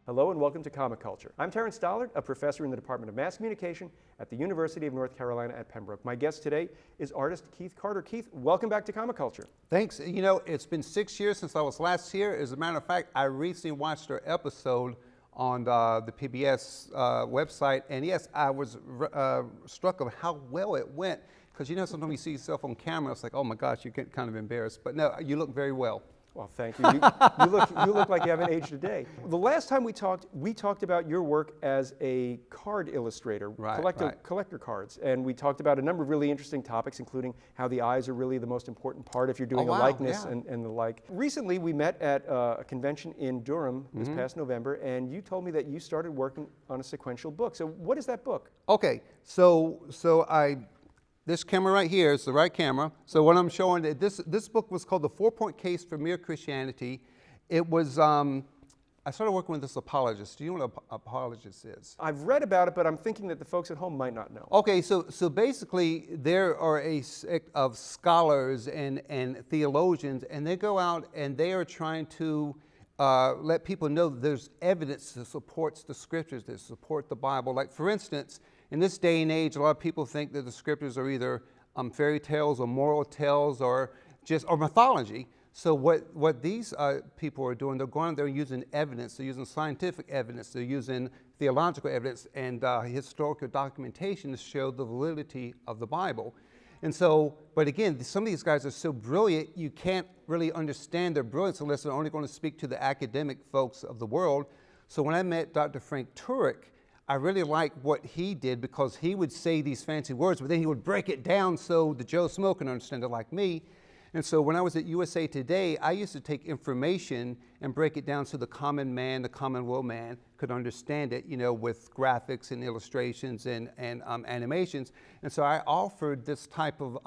Hello and welcome to Comic Culture. I'm Terrence Dollard, a professor in the Department of Mass Communication at the University of North Carolina at Pembroke. My guest today is artist Keith Carter. Keith, welcome back to Comic Culture. Thanks. You know, it's been 6 years since I was last here. As a matter of fact, I recently watched our episode on the PBS website, and yes, I was struck of how well it went. Because you know, sometimes you see yourself on camera, it's like, oh my gosh, you get kind of embarrassed. But no, you look very well. Well, thank you. You look like you haven't aged a day. The last time we talked about your work as a card illustrator, collector cards, and we talked about a number of really interesting topics, including how the eyes are really the most important part if you're doing a likeness and the like. Recently, we met at a convention in Durham this past November, and you told me that you started working on a sequential book. So what is that book? Okay, this camera right here is the right camera. So what I'm showing, this book was called The 4-Point Case for Mere Christianity. It was, I started working with this apologist. Do you know what an apologist is? I've read about it, but I'm thinking that the folks at home might not know. Okay, so basically there are a sect of scholars and theologians, and they go out and they are trying to let people know that there's evidence that supports the scriptures, that support the Bible. Like for instance, in this day and age, a lot of people think that the scriptures are either fairy tales or moral tales or mythology. So what these people are doing, they're going there using evidence. They're using scientific evidence. They're using theological evidence and historical documentation to show the validity of the Bible. And so, but again, some of these guys are so brilliant, you can't really understand their brilliance unless they're only going to speak to the academic folks of the world. So when I met Dr. Frank Turek, I really liked what he did because he would say these fancy words, but then he would break it down so the Joe Smo can understand it like me. And so when I was at USA Today, I used to take information and break it down so the common man, the common will man could understand it, you know, with graphics and illustrations and animations. And so I offered this type of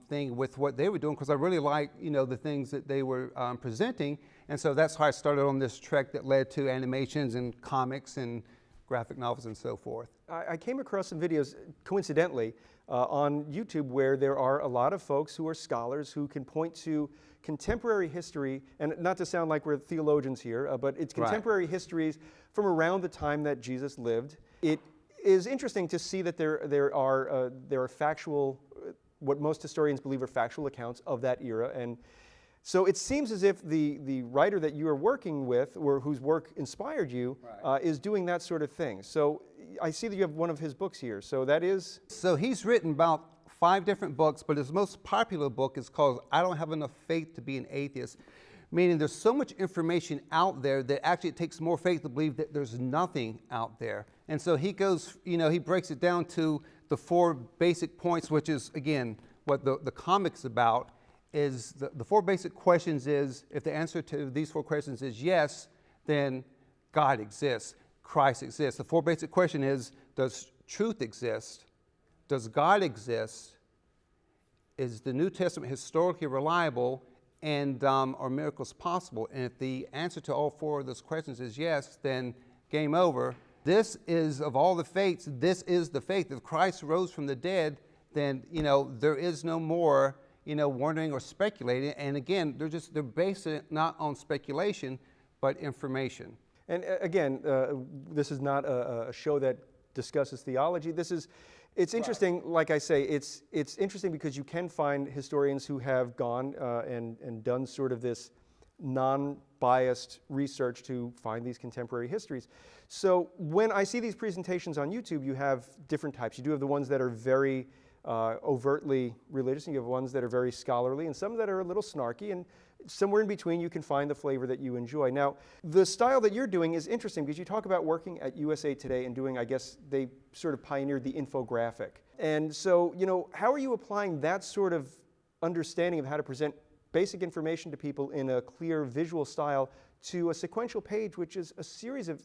thing with what they were doing because I really liked, you know, the things that they were presenting. And so that's how I started on this trek that led to animations and comics and graphic novels and so forth. I came across some videos, coincidentally, on YouTube where there are a lot of folks who are scholars who can point to contemporary history, and not to sound like we're theologians here, but it's contemporary histories from around the time that Jesus lived. It is interesting to see that there are factual, what most historians believe are factual accounts of that era, and so it seems as if the writer that you are working with, or whose work inspired you, is doing that sort of thing. So I see that you have one of his books here. So that is? So he's written about 5 different books, but his most popular book is called I Don't Have Enough Faith to Be an Atheist, meaning there's so much information out there that actually it takes more faith to believe that there's nothing out there. And so he goes, you know, he breaks it down to the 4 basic points, which is, again, what the comic's about. Is the 4 basic questions is, if the answer to these 4 questions is yes, then God exists, Christ exists. The 4 basic question is, does truth exist? Does God exist? Is the New Testament historically reliable? And are miracles possible? And if the answer to all 4 of those questions is yes, then game over. This is, of all the faiths, this is the faith. If Christ rose from the dead, then, you know, there is no more, you know, wondering or speculating. And again, they're based not on speculation, but information. And again, this is not a show that discusses theology. It's interesting, like I say, it's interesting because you can find historians who have gone and done sort of this non-biased research to find these contemporary histories. So when I see these presentations on YouTube, you have different types. You do have the ones that are very overtly religious, and you have ones that are very scholarly, and some that are a little snarky, and somewhere in between you can find the flavor that you enjoy. Now, the style that you're doing is interesting because you talk about working at USA Today and doing, I guess, they sort of pioneered the infographic. And so, you know, how are you applying that sort of understanding of how to present basic information to people in a clear visual style to a sequential page, which is a series of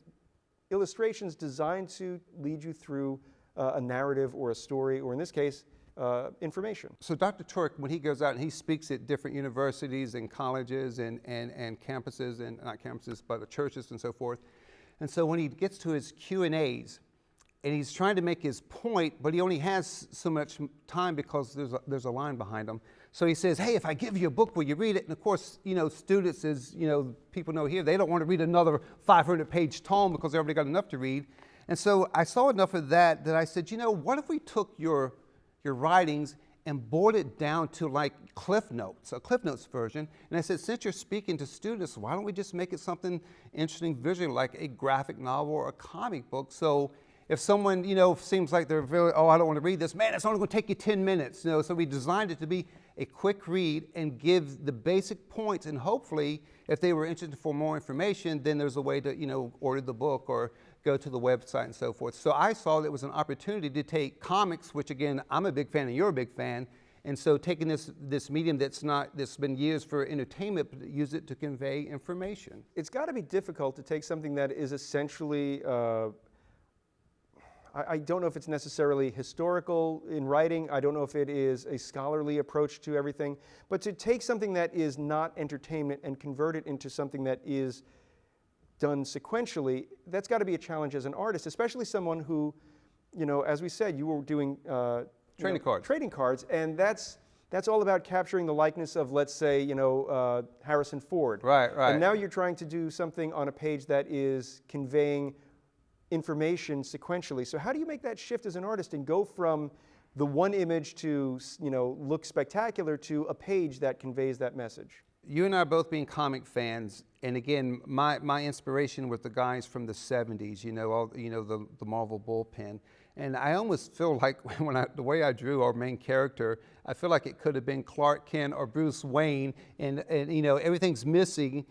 illustrations designed to lead you through a narrative or a story, or in this case, information? So Dr. Turek, when he goes out and he speaks at different universities and colleges and campuses, and not campuses, but the churches and so forth. And so when he gets to his Q&As, and he's trying to make his point, but he only has so much time because there's a line behind him. So he says, hey, if I give you a book, will you read it? And of course, students, as people know here, they don't want to read another 500-page tome because they already got enough to read. And so I saw enough of that I said, what if we took your writings and boiled it down to like Cliff Notes, a Cliff Notes version. And I said, since you're speaking to students, why don't we just make it something interesting visually, like a graphic novel or a comic book? So if someone, seems like they're really, I don't want to read this, man, it's only going to take you 10 minutes. So we designed it to be a quick read and give the basic points. And hopefully, if they were interested for more information, then there's a way to, order the book or go to the website and so forth. So I saw that it was an opportunity to take comics, which again, I'm a big fan and you're a big fan. And so taking this medium that's been used for entertainment, but use it to convey information. It's got to be difficult to take something that is essentially, I don't know if it's necessarily historical in writing. I don't know if it is a scholarly approach to everything. But to take something that is not entertainment and convert it into something that is done sequentially, that's got to be a challenge as an artist, especially someone who, as we said, you were doing trading cards, and that's all about capturing the likeness of, let's say, Harrison Ford. Right. And now you're trying to do something on a page that is conveying information sequentially. So how do you make that shift as an artist and go from the one image to, look spectacular to a page that conveys that message? You and I both being comic fans, and again, my inspiration was the guys from the 70s, the Marvel bullpen. And I almost feel like the way I drew our main character, I feel like it could have been Clark Kent or Bruce Wayne, and everything's missing,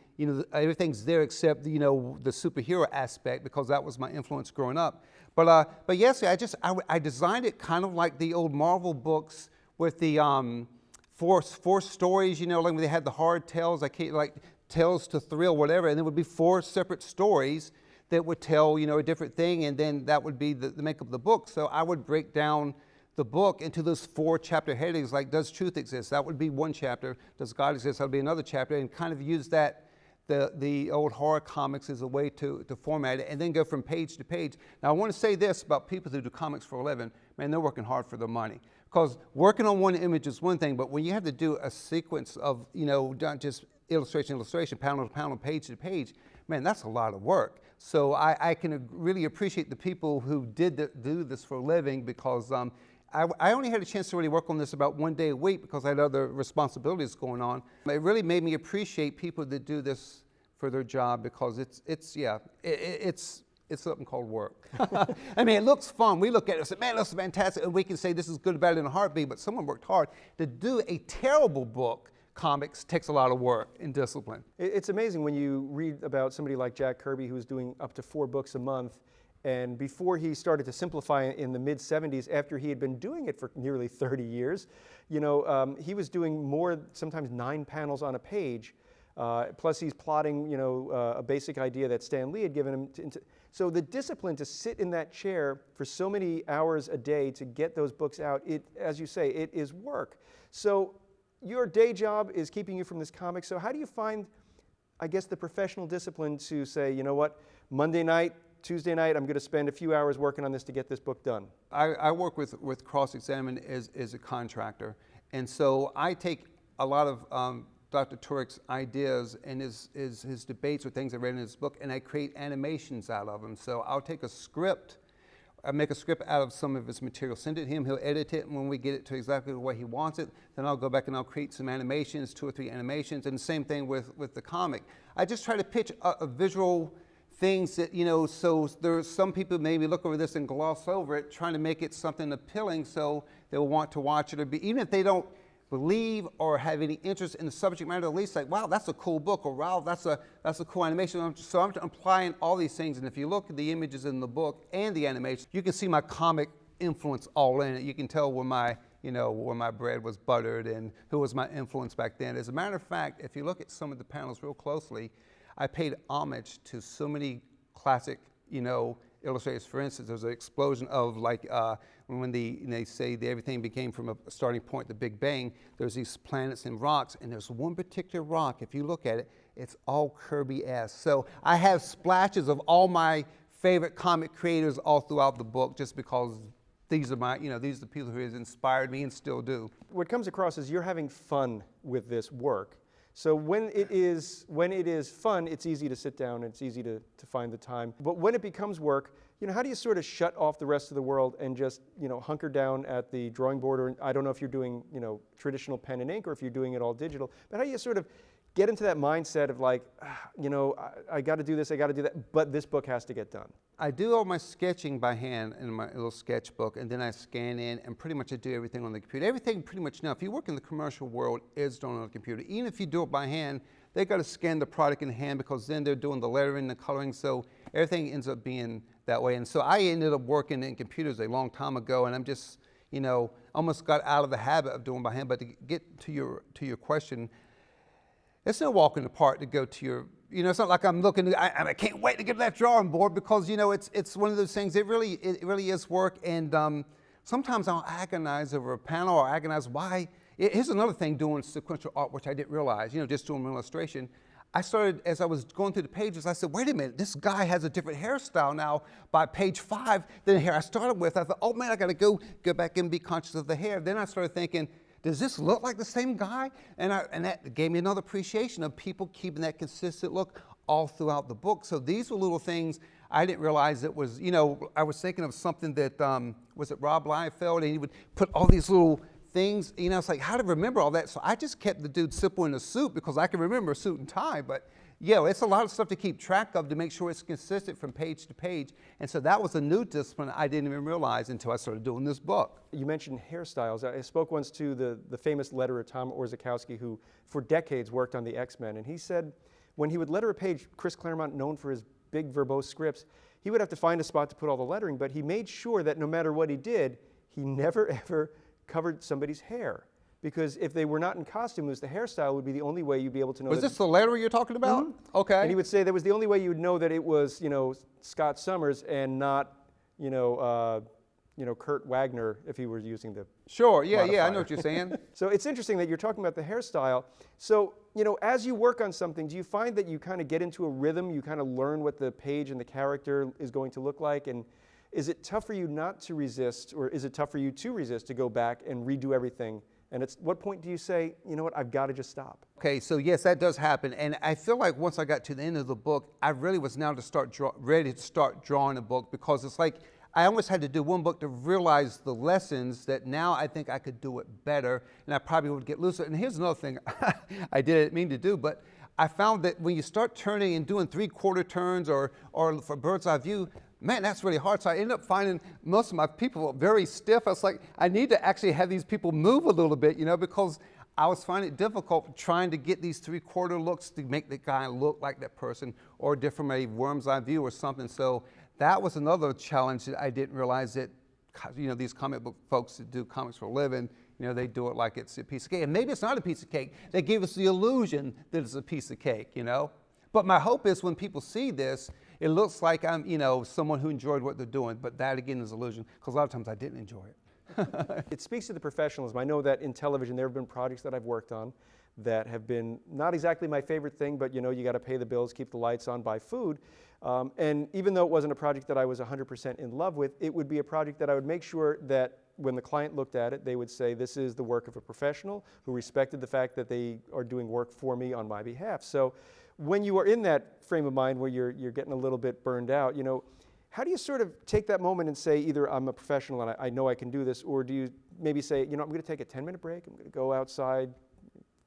everything's there except the superhero aspect, because that was my influence growing up. But yes, I designed it kind of like the old Marvel books with the four stories, like when they had the hard tales, like Tales to Thrill, whatever, and there would be 4 separate stories that would tell, a different thing, and then that would be the make of the book. So I would break down the book into those 4 chapter headings, like does truth exist? That would be one chapter. Does God exist? That would be another chapter, and kind of use that, the old horror comics as a way to format it, and then go from page to page. Now I want to say this about people who do comics for a living, man, they're working hard for their money. Because working on one image is one thing, but when you have to do a sequence of, not just illustration, panel to panel, page to page, man, that's a lot of work. So I can really appreciate the people who do this for a living, because I only had a chance to really work on this about 1 day a week because I had other responsibilities going on. It really made me appreciate people that do this for their job, because it's something called work. I mean, it looks fun. We look at it and say, man, that's fantastic. And we can say this is good about it in a heartbeat, but someone worked hard. To do a terrible book, comics, takes a lot of work and discipline. It's amazing when you read about somebody like Jack Kirby, who's doing up to 4 books a month. And before he started to simplify in the mid-'70s, after he had been doing it for nearly 30 years, he was doing more, sometimes 9 panels on a page. Plus he's plotting, a basic idea that Stan Lee had given him. So the discipline to sit in that chair for so many hours a day to get those books out, as you say, it is work. So your day job is keeping you from this comic. So how do you find, I guess, the professional discipline to say, you know what, Monday night, Tuesday night, I'm going to spend a few hours working on this to get this book done? I work with Cross-Examine as a contractor. And so I take a lot of Dr. Turek's ideas and his debates or things I read in his book, and I create animations out of them. So I'll take a script, I make a script out of some of his material, send it to him, he'll edit it, and when we get it to exactly the way he wants it, then I'll go back and I'll create some animations, 2 or 3 animations, and the same thing with the comic. I just try to pitch a visual things that, so there's some people maybe look over this and gloss over it, trying to make it something appealing so they'll want to watch it, or even if they don't believe or have any interest in the subject matter, at least like, wow, that's a cool book, or wow, that's a cool animation. So I'm applying all these things, and if you look at the images in the book and the animation, you can see my comic influence all in it. You can tell where my bread was buttered and who was my influence back then. As a matter of fact, if you look at some of the panels real closely, I paid homage to so many classic, illustrators. For instance, there's an explosion of when they say that everything became from a starting point, the Big Bang, there's these planets and rocks, and there's one particular rock, if you look at it, it's all Kirby-esque. So I have splashes of all my favorite comic creators all throughout the book, just because these are the people who has inspired me and still do. What comes across is you're having fun with this work. So when it is fun, it's easy to sit down, it's easy to find the time. But when it becomes work, how do you sort of shut off the rest of the world and just, hunker down at the drawing board? Or I don't know if you're doing, traditional pen and ink or if you're doing it all digital, but how do you sort of get into that mindset of like, I got to do this, I got to do that, but this book has to get done? I do all my sketching by hand in my little sketchbook, and then I scan in, and pretty much I do everything on the computer. Everything pretty much now, if you work in the commercial world, is done on the computer. Even if you do it by hand, they got to scan the product in hand because then they're doing the lettering, the coloring, so everything ends up being that way. And so I ended up working in computers a long time ago, and I'm just, almost got out of the habit of doing by hand. But to get to your question, it's no walk in the park to go to your, it's not like I'm looking, I can't wait to get to that drawing board because, it's one of those things, it really is work. And sometimes I'll agonize over a panel or agonize why. Here's another thing doing sequential art, which I didn't realize, just doing an illustration. I started, as I was going through the pages, I said, wait a minute, this guy has a different hairstyle now by page 5 than the hair I started with. I thought, oh man, I gotta go back and be conscious of the hair. Then I started thinking, does this look like the same guy? And that gave me another appreciation of people keeping that consistent look all throughout the book. So these were little things I didn't realize it was, I was thinking of something that, was it Rob Liefeld? And he would put all these little things, it's like, how to remember all that? So I just kept the dude simple in a suit because I can remember a suit and tie. But yeah, it's a lot of stuff to keep track of to make sure it's consistent from page to page. And so that was a new discipline I didn't even realize until I started doing this book. You mentioned hairstyles. I spoke once to the famous letterer Tom Orzechowski, who for decades worked on the X-Men. And he said when he would letter a page, Chris Claremont, known for his big verbose scripts, he would have to find a spot to put all the lettering, but he made sure that no matter what he did, he never ever covered somebody's hair. Because if they were not in costume, the hairstyle would be the only way you'd be able to know. Was this the letter you're talking about? Mm-hmm. Okay. And he would say that was the only way you would know that it was, Scott Summers and not, Kurt Wagner if he were using the Sure, yeah, modifier. I know what you're saying. So it's interesting that you're talking about the hairstyle. So, as you work on something, do you find that you kind of get into a rhythm, you kind of learn what the page and the character is going to look like? And is it tough for you not to resist, or is it tough for you to resist to go back and redo everything? And at what point do you say, you know what, I've got to just stop? Okay, so yes, that does happen. And I feel like once I got to the end of the book, I really was now ready to start drawing a book, because it's like I almost had to do one book to realize the lessons that now I think I could do it better, and I probably would get looser. And here's another thing I didn't mean to do, but I found that when you start turning and doing 3/4 turns or for bird's eye view, man, that's really hard. So I ended up finding most of my people very stiff. I was like, I need to actually have these people move a little bit, because I was finding it difficult trying to get these 3/4 looks to make the guy look like that person, or different from a worm's eye view or something. So that was another challenge that I didn't realize that, these comic book folks that do comics for a living, they do it like it's a piece of cake. And maybe it's not a piece of cake. They give us the illusion that it's a piece of cake, But my hope is when people see this, it looks like I'm, someone who enjoyed what they're doing. But that, again, is illusion, because a lot of times I didn't enjoy it. It speaks to the professionalism. I know that in television there have been projects that I've worked on that have been not exactly my favorite thing, but you got to pay the bills, keep the lights on, buy food. And even though it wasn't a project that I was 100% in love with, it would be a project that I would make sure that when the client looked at it, they would say, this is the work of a professional who respected the fact that they are doing work for me on my behalf. So when you are in that frame of mind where you're getting a little bit burned out, how do you sort of take that moment and say, either I'm a professional and I know I can do this, or do you maybe say, I'm going to take a 10-minute break, I'm going to go outside,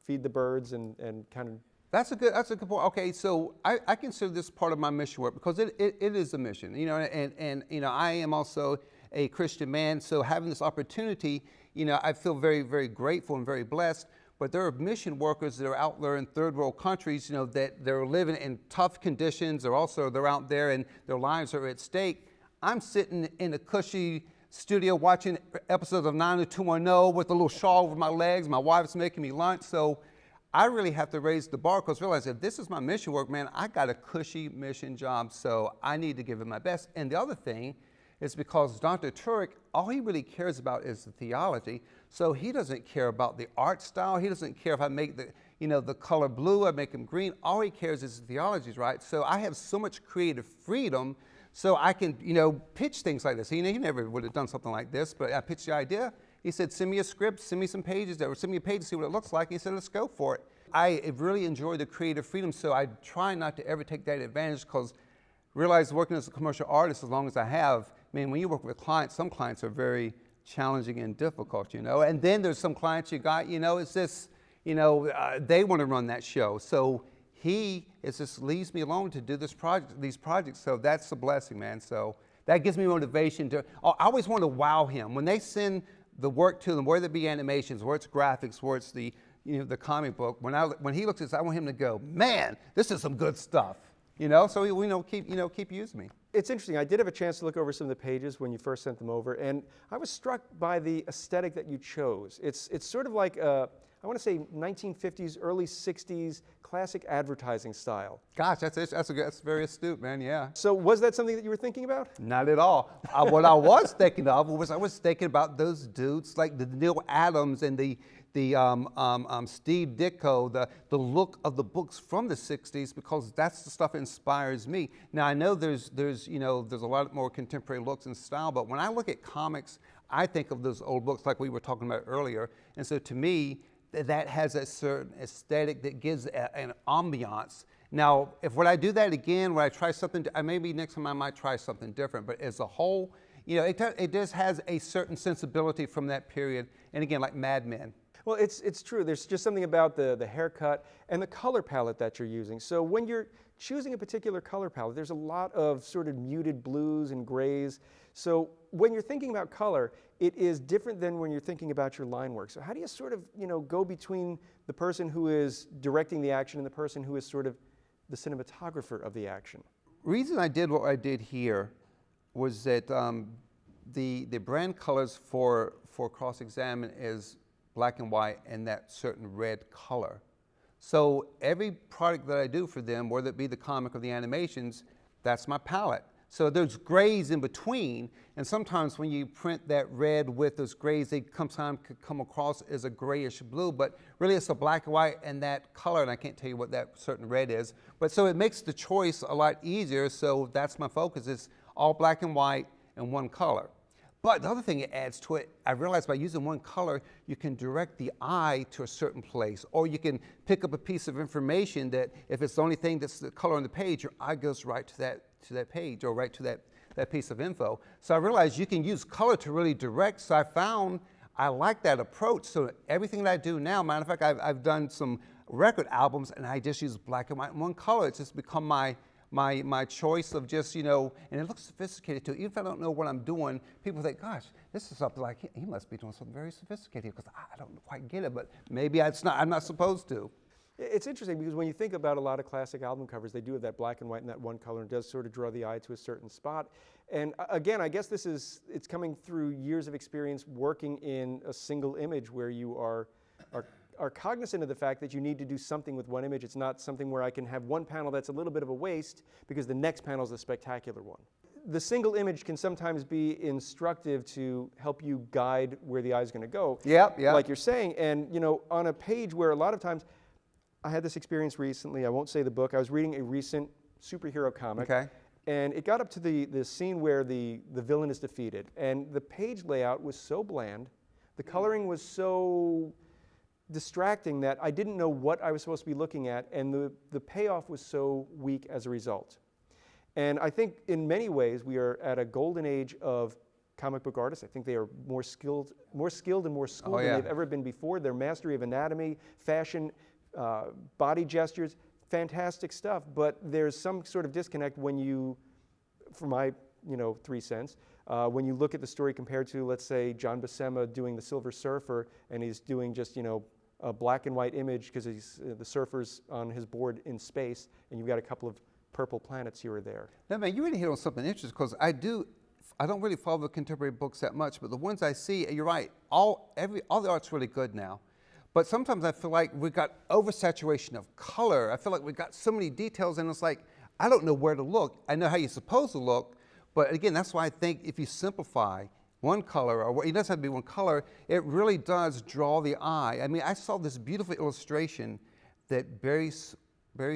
feed the birds, and kind of... That's a good point. Okay, so I consider this part of my mission work, because it is a mission, and I am also a Christian man, so having this opportunity, I feel very, very grateful and very blessed. But there are mission workers that are out there in third world countries, that they're living in tough conditions. They're out there and their lives are at stake. I'm sitting in a cushy studio watching episodes of 90210 with a little shawl over my legs. My wife's making me lunch. So I really have to raise the bar, because realize if this is my mission work, man, I got a cushy mission job, so I need to give it my best. And the other thing is because Dr. Turek, all he really cares about is the theology. So he doesn't care about the art style. He doesn't care if I make the color blue, I make him green. All he cares is the theology, right? So I have so much creative freedom So I can, pitch things like this. He never would have done something like this, but I pitched the idea. He said, send me a script, send me some pages, or send me a page to see what it looks like. He said, let's go for it. I really enjoy the creative freedom, so I try not to ever take that advantage, because realize working as a commercial artist as long as I have, when you work with clients, some clients are very challenging and difficult, and then there's some clients you got, it's just, they want to run that show. So just leaves me alone to do these projects. So that's a blessing, man. So that gives me motivation I always want to wow him. When they send the work to them, whether it be animations, whether it's graphics, whether it's the comic book, when he looks at this, I want him to go, man, this is some good stuff. So he keep using me. It's interesting. I did have a chance to look over some of the pages when you first sent them over, and I was struck by the aesthetic that you chose. It's sort of like I want to say 1950s, early 60s classic advertising style. Gosh, that's very astute, man. Yeah. So was that something that you were thinking about? Not at all. What I was thinking of was about those dudes like the Neil Adams and the Steve Ditko, the look of the books from the 60s, because that's the stuff that inspires me. Now I know there's a lot more contemporary looks and style, but when I look at comics, I think of those old books like we were talking about earlier. And so to me, that has a certain aesthetic that gives an ambiance. Now, when I do that again, when I try something, maybe next time I might try something different, but as a whole, it just has a certain sensibility from that period. And again, like Mad Men. Well, it's true. There's just something about the haircut and the color palette that you're using. So when you're choosing a particular color palette, there's a lot of sort of muted blues and grays. So when you're thinking about color, it is different than when you're thinking about your line work. So how do you sort of, go between the person who is directing the action and the person who is sort of the cinematographer of the action? Reason I did what I did here was that the brand colors for Cross-Examine is black and white and that certain red color. So every product that I do for them, whether it be the comic or the animations, that's my palette. So there's grays in between, and sometimes when you print that red with those grays, they sometimes could come across as a grayish blue, but really it's a black and white and that color, and I can't tell you what that certain red is. But so it makes the choice a lot easier, so that's my focus. It's all black and white and one color. But the other thing it adds to it, I realized by using one color, you can direct the eye to a certain place, or you can pick up a piece of information that if it's the only thing that's the color on the page, your eye goes right to that page or right to that piece of info. So I realized you can use color to really direct, so I found I like that approach. So everything that I do now, matter of fact, I've done some record albums and I just use black and white and one color. It's just become my choice of just, and it looks sophisticated too. Even if I don't know what I'm doing, people think, gosh, this is something like, he must be doing something very sophisticated, because I don't quite get it, but maybe I'm not supposed to. It's interesting because when you think about a lot of classic album covers, they do have that black and white and that one color, and it does sort of draw the eye to a certain spot. And again, I guess it's coming through years of experience working in a single image where you are cognizant of the fact that you need to do something with one image. It's not something where I can have one panel that's a little bit of a waste because the next panel is a spectacular one. The single image can sometimes be instructive to help you guide where the eye is going to go. Yeah. Like you're saying, and on a page where a lot of times, I had this experience recently, I won't say the book, I was reading a recent superhero comic. Okay. And it got up to the scene where the villain is defeated. And the page layout was so bland, the coloring was so distracting that I didn't know what I was supposed to be looking at, and the payoff was so weak as a result. And I think in many ways we are at a golden age of comic book artists. I think they are more skilled and more schooled than they've ever been before. Their mastery of anatomy, fashion, body gestures, fantastic stuff, but there's some sort of disconnect when you, for my 3 cents, when you look at the story compared to, let's say, John Buscema doing The Silver Surfer, and he's doing just a black and white image because he's the surfer's on his board in space, and you've got a couple of purple planets here or there. Now, man, you really hit on something interesting, because I don't really follow the contemporary books that much, but the ones I see, you're right, all the art's really good now. But sometimes I feel like we've got oversaturation of color. I feel like we've got so many details, and it's like, I don't know where to look. I know how you're supposed to look, but again, that's why I think if you simplify one color, or it doesn't have to be one color, it really does draw the eye. I mean, I saw this beautiful illustration that Barry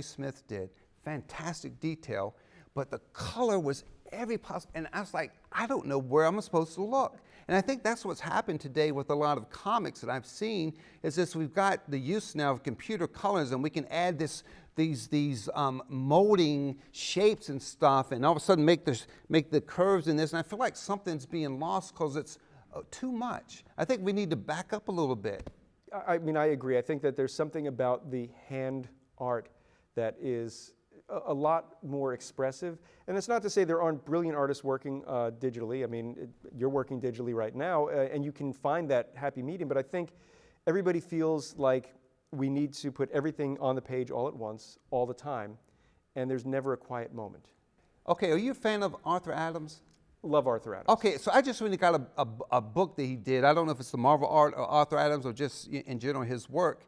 Smith did. Fantastic detail, but the color was every possible, and I was like, I don't know where I'm supposed to look. And I think that's what's happened today with a lot of comics that I've seen, is this: we've got the use now of computer colors, and we can add these molding shapes and stuff, and all of a sudden make the curves in this. And I feel like something's being lost because it's too much. I think we need to back up a little bit. I mean, I agree. I think that there's something about the hand art that is a lot more expressive. And it's not to say there aren't brilliant artists working digitally. I mean, you're working digitally right now, and you can find that happy medium. But I think everybody feels like we need to put everything on the page all at once, all the time, and there's never a quiet moment. Okay, are you a fan of Arthur Adams? Love Arthur Adams. Okay, so I just really got a book that he did. I don't know if it's the Marvel art or Arthur Adams or just in general his work.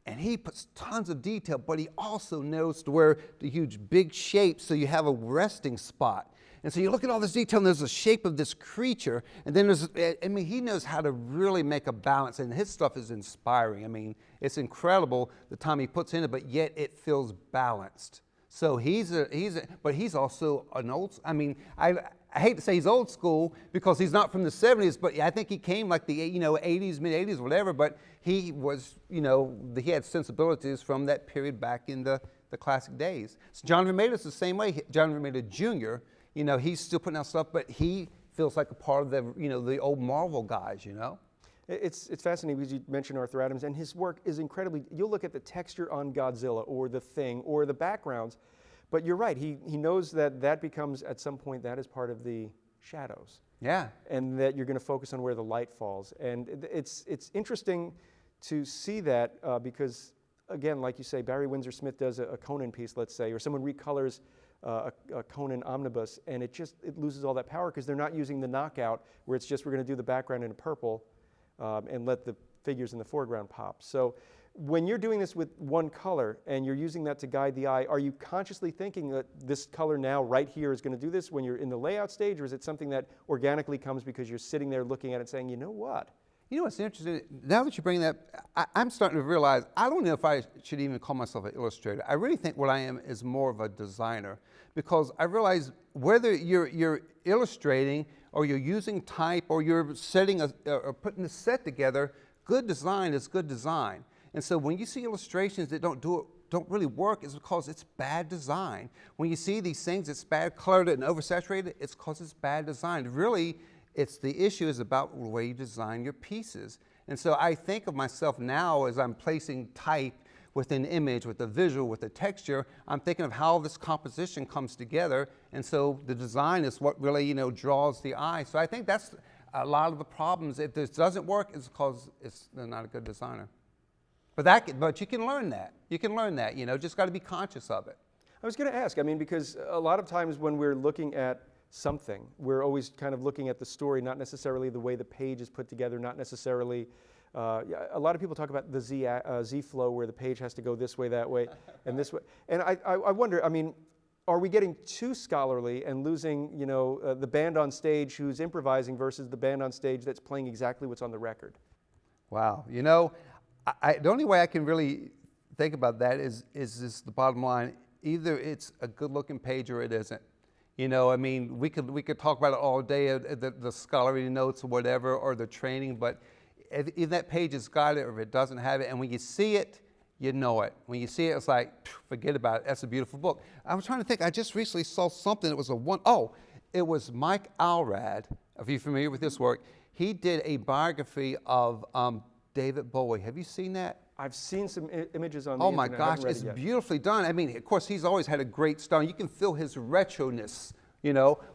And he puts tons of detail, but he also knows to where the huge big shapes so you have a resting spot. And so you look at all this detail, and there's a shape of this creature, and then he knows how to really make a balance, and his stuff is inspiring. I mean, it's incredible the time he puts in it, but yet it feels balanced. So but he's also an old, I mean, I hate to say he's old school because he's not from the 70s, but I think he came like the 80s, mid-80s, whatever, but he was, he had sensibilities from that period back in the classic days. So John Romita's the same way. John Romita Jr., he's still putting out stuff, but he feels like a part of the old Marvel guys, It's fascinating because you mentioned Arthur Adams, and his work is incredibly, you'll look at the texture on Godzilla or The Thing or the backgrounds, but you're right, he knows that becomes, at some point, that is part of the shadows. Yeah. And that you're going to focus on where the light falls. And it's interesting to see that because, again, like you say, Barry Windsor Smith does a Conan piece, let's say, or someone recolors a Conan omnibus, and it loses all that power because they're not using the knockout where it's just we're going to do the background in purple and let the figures in the foreground pop. So when you're doing this with one color and you're using that to guide the eye, are you consciously thinking that this color now right here is going to do this when you're in the layout stage, or is it something that organically comes because you're sitting there looking at it and saying, you know what? You know what's interesting? Now that you bring that, I'm starting to realize, I don't know if I should even call myself an illustrator. I really think what I am is more of a designer, because I realize whether you're illustrating or you're using type or you're setting or putting a set together, good design is good design. And so when you see illustrations that don't really work, it's because it's bad design. When you see these things, it's bad colored and oversaturated, it's because it's bad design. Really, the issue is about the way you design your pieces. And so I think of myself now as I'm placing type with an image, with a visual, with a texture, I'm thinking of how this composition comes together. And so the design is what really, draws the eye. So I think that's a lot of the problems. If this doesn't work, it's because they're not a good designer. But you can learn that. You can learn that, just got to be conscious of it. I was going to ask, because a lot of times when we're looking at something, we're always kind of looking at the story, not necessarily the way the page is put together, not necessarily, a lot of people talk about the Z flow where the page has to go this way, that way, and this way. And I wonder, are we getting too scholarly and losing, the band on stage who's improvising versus the band on stage that's playing exactly what's on the record? Wow. The only way I can really think about that is the bottom line. Either it's a good-looking page or it isn't. We could talk about it all day, the scholarly notes or whatever, or the training, but if that page has got it or if it doesn't have it, and when you see it, you know it. When you see it, it's like, forget about it. That's a beautiful book. I was trying to think. I just recently saw something that was it was Mike Allred. Are you familiar with this work? He did a biography of David Bowie. Have you seen that? I've seen some images on the internet. Oh my gosh, it's beautifully done. Of course, he's always had a great style. You can feel his retroness,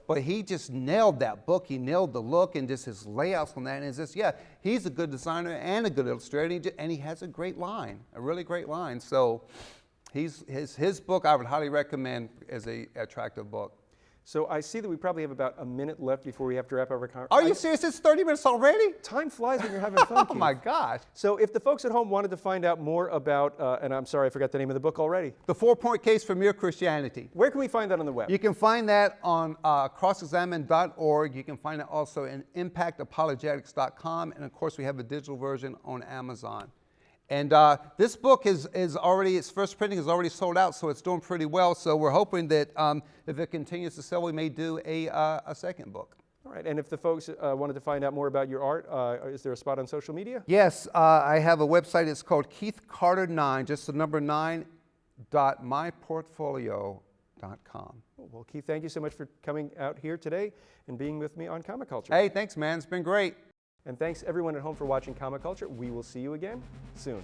but he just nailed that book. He nailed the look and just his layouts on that. And it's just, he's a good designer and a good illustrator, and he has a great line, a really great line. So his book I would highly recommend as an attractive book. So I see that we probably have about a minute left before we have to wrap up our conversation. Are you serious? It's 30 minutes already? Time flies when you're having fun, Keith. Oh my gosh. So if the folks at home wanted to find out more about, and I'm sorry, I forgot the name of the book already. The 4-Point Case for Mere Christianity. Where can we find that on the web? You can find that on crossexamine.org. You can find it also in impactapologetics.com. And of course, we have a digital version on Amazon. And this book is already, its first printing is already sold out, so it's doing pretty well. So we're hoping that if it continues to sell, we may do a second book. All right, and if the folks wanted to find out more about your art, is there a spot on social media? Yes, I have a website. It's called Keith Carter 9, just the number 9.myportfolio.com. Well, Keith, thank you so much for coming out here today and being with me on Comic Culture. Hey, thanks, man. It's been great. And thanks everyone at home for watching Comic Culture. We will see you again soon.